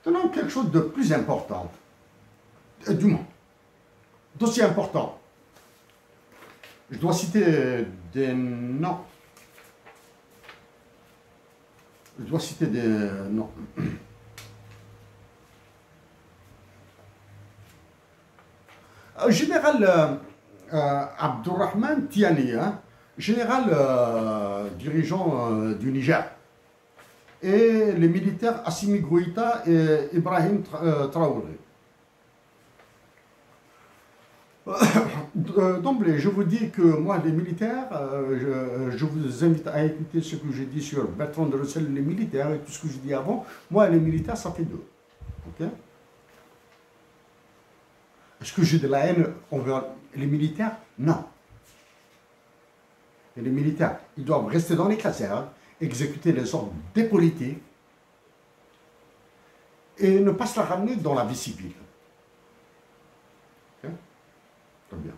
Maintenant, quelque chose de plus important, du moins, d'aussi important. Je dois citer des noms. Je dois citer des noms. Général Abdurrahman Tiani, hein, général dirigeant du Niger, et les militaires Assimi Goïta et Ibrahim Traoré. D'emblée, je vous dis que moi, les militaires, je vous invite à écouter ce que j'ai dit sur Bertrand de Russell, les militaires, et tout ce que je dis avant. Moi, les militaires, ça fait deux. Okay? Est-ce que j'ai de la haine envers les militaires? Non. Et les militaires, ils doivent rester dans les casernes, exécuter les ordres des politiques et ne pas se la ramener dans la vie civile. Okay? Très bien.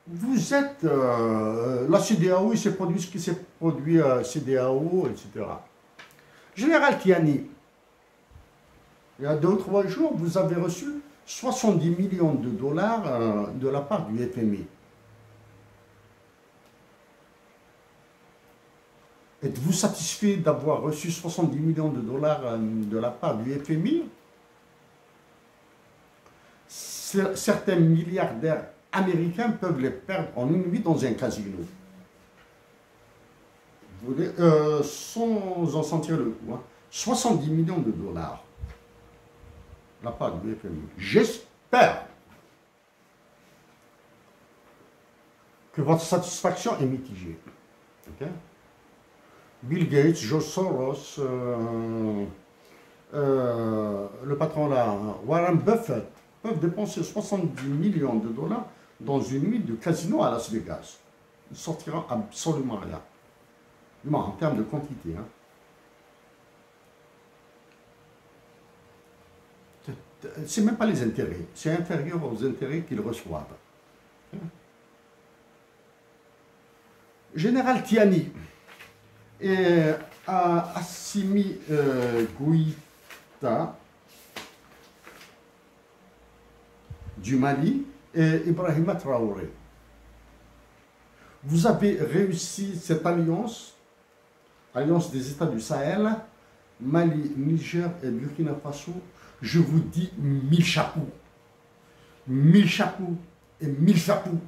Vous êtes... la CEDEAO, il s'est produit ce qui s'est produit à CEDEAO, etc. Général Tiani, il y a 2 ou 3 jours, vous avez reçu 70 millions de dollars de la part du FMI. Êtes-vous satisfait d'avoir reçu 70 millions de dollars de la part du FMI? Certains milliardaires américains peuvent les perdre en une nuit dans un casino. Vous voulez, sans en sentir le coup, hein, 70 millions de dollars de la part du FMI. J'espère que votre satisfaction est mitigée. Okay? Bill Gates, George Soros, le patron là, Warren Buffett, peuvent dépenser 70 millions de dollars dans une nuit de casino à Las Vegas. Ils ne sortiront absolument rien. Du moins en termes de quantité. Hein. C'est même pas les intérêts. C'est inférieur aux intérêts qu'ils reçoivent. Général Tiani et Assimi Goïta du Mali et Ibrahima Traoré. Vous avez réussi cette alliance, alliance des États du Sahel, Mali, Niger et Burkina Faso. Je vous dis 1000 chapeaux. 1000 chapeaux et 1000 chapeaux.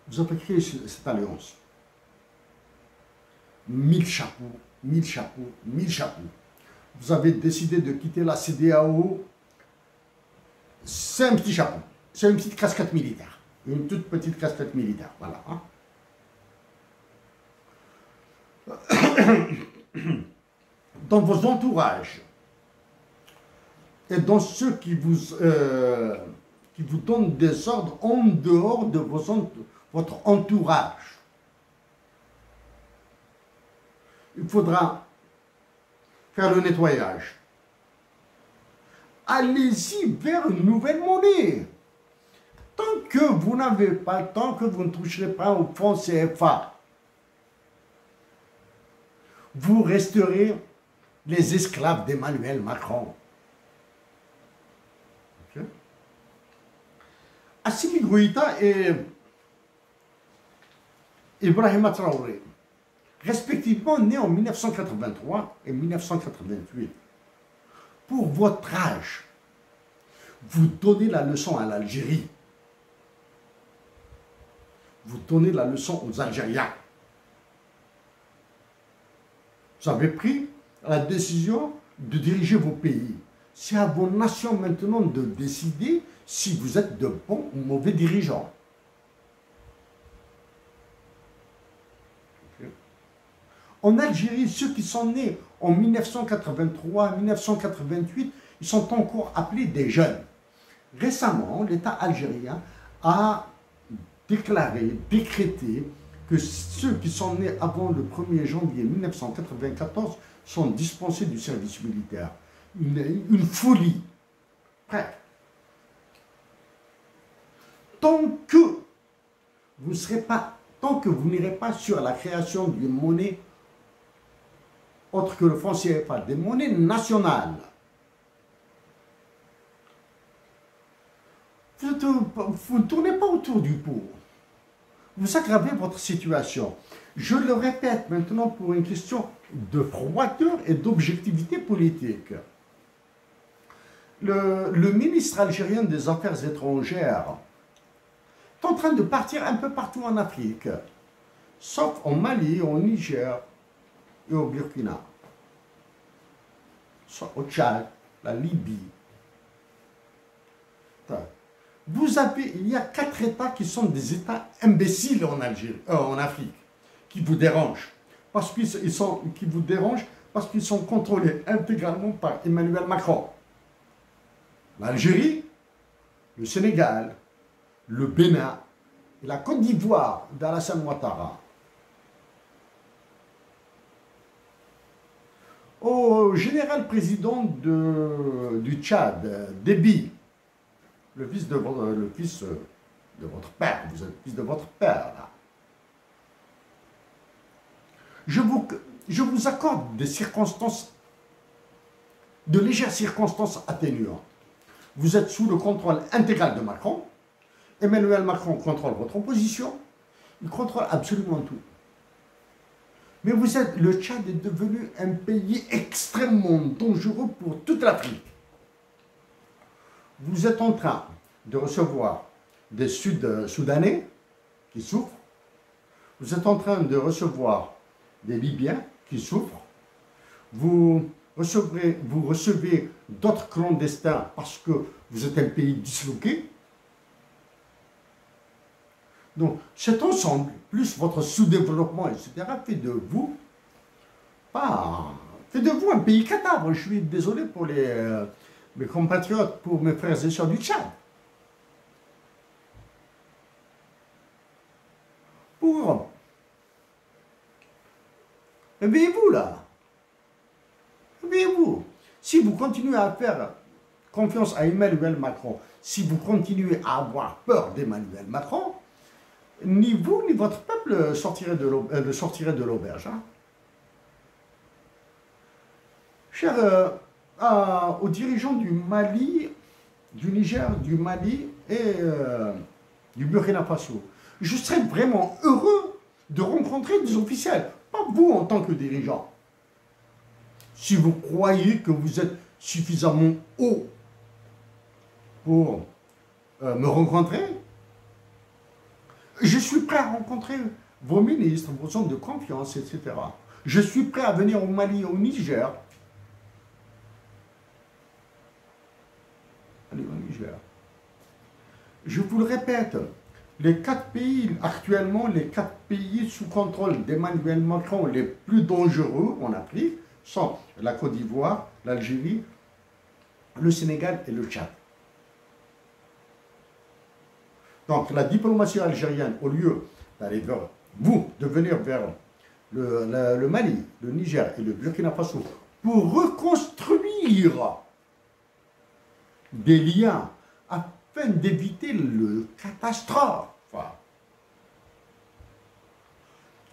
Vous avez créé cette alliance. 1000 chapeaux, 1000 chapeaux, 1000 chapeaux. Vous avez décidé de quitter la CEDEAO. C'est un petit chapeau. C'est une petite casquette militaire. Une toute petite casquette militaire. Voilà. Hein. Dans vos entourages et dans ceux qui vous donnent des ordres en dehors de votre entourage, il faudra faire le nettoyage. Allez-y vers une nouvelle monnaie. Tant que vous n'avez pas, tant que vous ne toucherez pas au fonds CFA, vous resterez les esclaves d'Emmanuel Macron. Okay. Assimi Goïta et Ibrahima Traoré, respectivement nés en 1983 et 1988. Pour votre âge, vous donnez la leçon à l'Algérie. Vous donnez la leçon aux Algériens. Vous avez pris la décision de diriger vos pays. C'est à vos nations maintenant de décider si vous êtes de bons ou mauvais dirigeants. Okay. En Algérie, ceux qui sont nés en 1983, 1988, ils sont encore appelés des jeunes. Récemment, l'État algérien a décrété que ceux qui sont nés avant le 1er janvier 1994 sont dispensés du service militaire. Une folie. Bref. Tant que vous ne serez pas tant que vous n'irez pas sur la création d'une monnaie autre que le franc CFA, des monnaies nationales. Vous ne tournez pas autour du pot. Vous aggravez votre situation. Je le répète maintenant pour une question de froideur et d'objectivité politique. Le ministre algérien des Affaires étrangères est en train de partir un peu partout en Afrique, sauf au Mali, au Niger et au Burkina, soit au Tchad, la Libye. Il y a 4 États qui sont des États imbéciles en Afrique, qui vous dérangent. Qui vous dérangent parce qu'ils sont contrôlés intégralement par Emmanuel Macron. L'Algérie, le Sénégal, le Bénin et la Côte d'Ivoire d'Alassane Ouattara. Au général président du Tchad, Déby, le fils de votre père, vous êtes le fils de votre père, là. Je vous accorde des circonstances, de légères circonstances atténuantes. Vous êtes sous le contrôle intégral de Macron. Emmanuel Macron contrôle votre opposition. Il contrôle absolument tout. Mais le Tchad est devenu un pays extrêmement dangereux pour toute l'Afrique. Vous êtes en train de recevoir des Sud-Soudanais qui souffrent. Vous êtes en train de recevoir des Libyens qui souffrent. Vous recevez d'autres clandestins parce que vous êtes un pays disloqué. Donc, cet ensemble, plus votre sous-développement, etc., fait de vous un pays cadabre. Je suis désolé pour mes compatriotes, pour mes frères et sœurs du Tchad. Éveillez-vous là. Éveillez-vous. Si vous continuez à faire confiance à Emmanuel Macron, si vous continuez à avoir peur d'Emmanuel Macron, ni vous ni votre peuple sortirez de l'auberge. Hein. Chers aux dirigeants du Mali, du Niger, du Mali et du Burkina Faso, je serais vraiment heureux de rencontrer des officiels, pas vous en tant que dirigeant. Si vous croyez que vous êtes suffisamment haut pour me rencontrer, je suis prêt à rencontrer vos ministres, vos hommes de confiance, etc. Je suis prêt à venir au Mali, au Niger. Allez, au Niger. Je vous le répète, les 4 pays, actuellement, les 4 pays sous contrôle d'Emmanuel Macron les plus dangereux en Afrique sont la Côte d'Ivoire, l'Algérie, le Sénégal et le Tchad. Donc la diplomatie algérienne, au lieu d'aller vers vous, de venir vers le Mali, le Niger et le Burkina Faso pour reconstruire des liens afin d'éviter le catastrophe.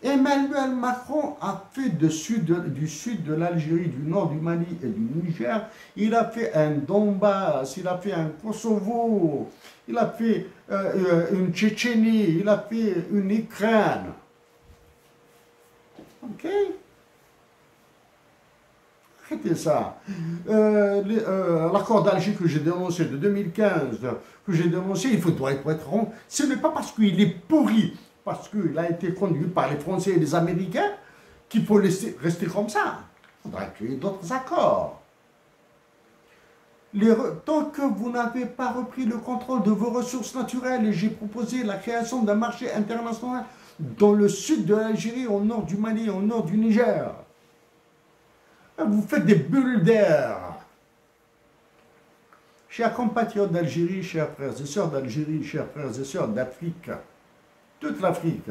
Emmanuel Macron a fait du sud de l'Algérie, du nord du Mali et du Niger, il a fait un Donbass, il a fait un Kosovo, il a fait une Tchétchénie, il a fait une Ukraine. Ok? Arrêtez ça. L'accord d'Alger que j'ai dénoncé de 2015, il doit être rond. Ce n'est pas parce qu'il est pourri, parce qu'il a été conduit par les Français et les Américains, qu'il faut rester comme ça. Il faudra qu'il y ait d'autres accords. Tant que vous n'avez pas repris le contrôle de vos ressources naturelles, et j'ai proposé la création d'un marché international dans le sud de l'Algérie, au nord du Mali, au nord du Niger, vous faites des bulles d'air. Chers compatriotes d'Algérie, chers frères et sœurs d'Algérie, chers frères et sœurs d'Afrique, toute l'Afrique,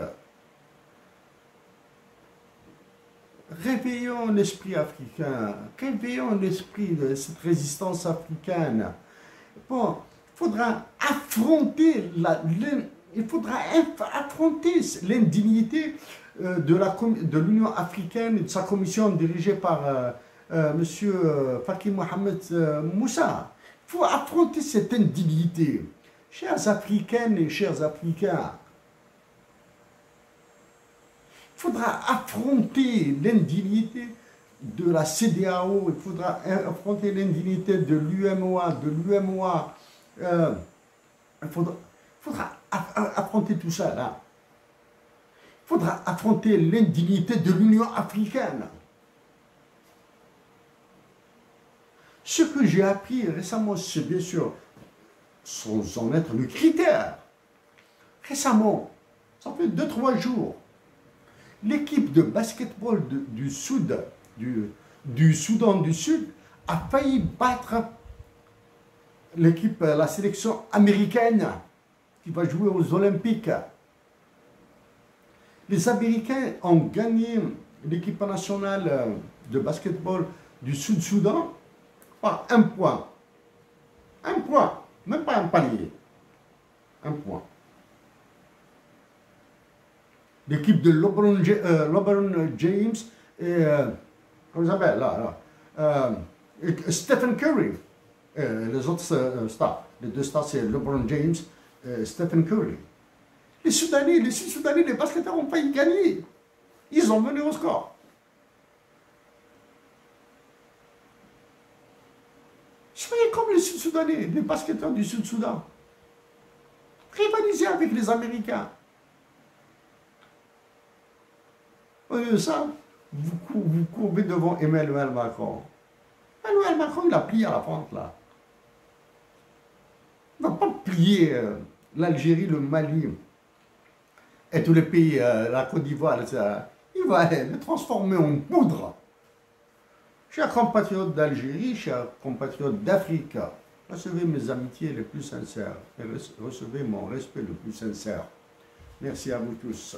réveillons l'esprit africain, réveillons l'esprit de cette résistance africaine. Bon, il faudra affronter il faudra affronter l'indignité de l'Union africaine et de sa commission dirigée par M. Faki Mohamed Moussa. Il faut affronter cette indignité. Chers Africaines et chers Africains, il faudra affronter l'indignité de la CEDEAO, il faudra affronter l'indignité de l'UMOA, il faudra affronter tout ça là. Il faudra affronter l'indignité de l'Union africaine. Ce que j'ai appris récemment, c'est bien sûr, sans en être le critère. Récemment, ça fait 2-3 jours, l'équipe de basketball du Soudan du Sud a failli battre la sélection américaine qui va jouer aux Olympiques. Les Américains ont gagné l'équipe nationale de basketball du Sud-Soudan par 1 point. 1 point, même pas un panier. 1 point. L'équipe de LeBron James et comment ça s'appelle là, Stephen Curry. Les autres stars. Les 2 stars, c'est LeBron James et Stephen Curry. Les Sud-Soudanais, les basketteurs ont failli gagner. Ils ont mené au score. Soyez comme les Sud-Soudanais, les basketteurs du Sud-Soudan. Rivalisez avec les Américains. Ça, vous courbez devant Emmanuel Macron. Emmanuel Macron, il a plié à la pente, là. Il ne va pas plier l'Algérie, le Mali et tous les pays, la Côte d'Ivoire, etc. Il va les transformer en poudre. Chers compatriotes d'Algérie, chers compatriotes d'Afrique, recevez mes amitiés les plus sincères et recevez mon respect le plus sincère. Merci à vous tous.